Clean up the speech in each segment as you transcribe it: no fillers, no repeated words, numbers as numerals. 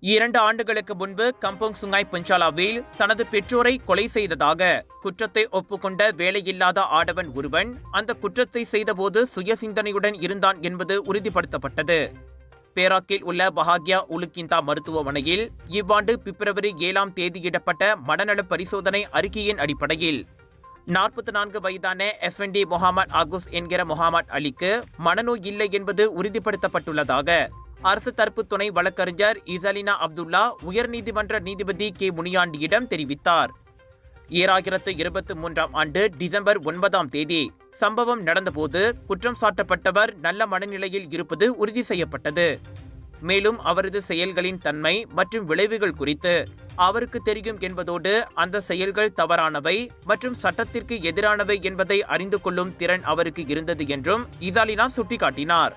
2 ஆண்டுகளுக்கு முன்பு கம்போங் சுங்காய் பஞ்சாலாவில் தனது பெற்றோரை கொலை செய்ததாக குற்றத்தை ஒப்புக்கொண்ட வேலையில்லாத ஆடவன் ஒருவன் அந்த குற்றத்தை செய்தபோது சுயசிந்தனையுடன் இருந்தான் என்பது உறுதிப்படுத்தப்பட்டது. பேராக்கில் உள்ள பஹாக்யா உலுக்கிந்தா மருத்துவமனையில் இவ்வாண்டு பிப்ரவரி 7ஆம் தேதியிடப்பட்ட மனநல பரிசோதனை அறிக்கையின் அடிப்படையில் 44 வயதான எஃப்என்டி முகமது ஆகுஸ் என்கிற முகமது அலிக்கு மனநோய் இல்லை என்பது உறுதிப்படுத்தப்பட்டுள்ளதாக அரசு தரப்பு துணை வழக்கறிஞர் இசலினா அப்துல்லா உயர்நீதிமன்ற நீதிபதி கே முனியாண்டியிடம் தெரிவித்தார். 2023ஆம் ஆண்டு டிசம்பர் 9ஆம் தேதி சம்பவம் நடந்தபோது குற்றம் சாட்டப்பட்டவர் நல்ல மனநிலையில் இருப்பது உறுதி செய்யப்பட்டது. மேலும் அவரது செயல்களின் தன்மை மற்றும் விளைவுகள் குறித்து அவருக்கு தெரியும் என்பதோடு அந்த செயல்கள் தவறானவை மற்றும் சட்டத்திற்கு எதிரானவை என்பதை அறிந்து கொள்ளும் திறன் அவருக்கு இருந்தது என்றும் இசாலினா சுட்டிக்காட்டினார்.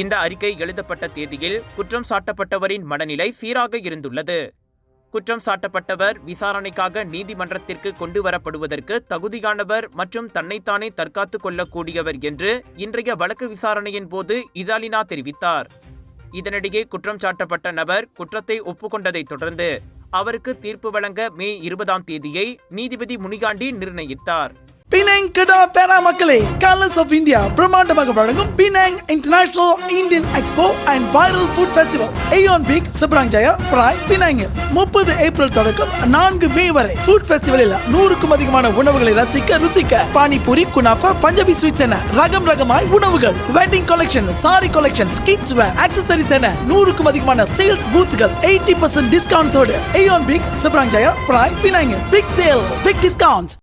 இந்த அறிக்கை எழுதப்பட்ட தேதியில் குற்றம் சாட்டப்பட்டவரின் மனநிலை சீராக இருந்துள்ளது. குற்றம் சாட்டப்பட்டவர் விசாரணைக்காக நீதிமன்றத்திற்கு கொண்டு வரப்படுவதற்கு தகுதியானவர் மற்றும் தன்னைத்தானே தற்காத்துக் கொள்ளக்கூடியவர் என்று இன்றைய வழக்கு விசாரணையின் போது இசாலினா தெரிவித்தார். இதனிடையே குற்றம் சாட்டப்பட்ட நபர் குற்றத்தை ஒப்புக்கொண்டதை தொடர்ந்து அவருக்கு தீர்ப்பு வழங்க மே 20ஆம் தேதியை நீதிபதி முனிகாண்டி நிர்ணயித்தார். பினாங் கடா பேரா மக்களே, கலர்ஸ் ஆஃப் இந்தியா பிரம்மாண்டமாக வழங்கும் Penang international Indian expo and viral food festival AEON big Seberang Jaya Perai பினாங்கில் 30 ஏப்ரல் தொடக்கம் 4 மே வரை ஃபுட் ஃபெஸ்டிவலில் 100க்கும் அதிகமான உணவுகளை ருசிக்க பானிபூரி, குனாஃபா, பஞ்சாபி ஸ்வீட்ஸ் என ரகமாய் உணவுகள், wedding collection, sorry collection, kids வேர், ஆக்சசரிஸ் என 100க்கும் அதிகமான sales பூத்துகள் 80% டிஸ்கவுண்ட்ஸோடு AEON big Seberang Jaya Perai பினாங்கில் big sale, big discount.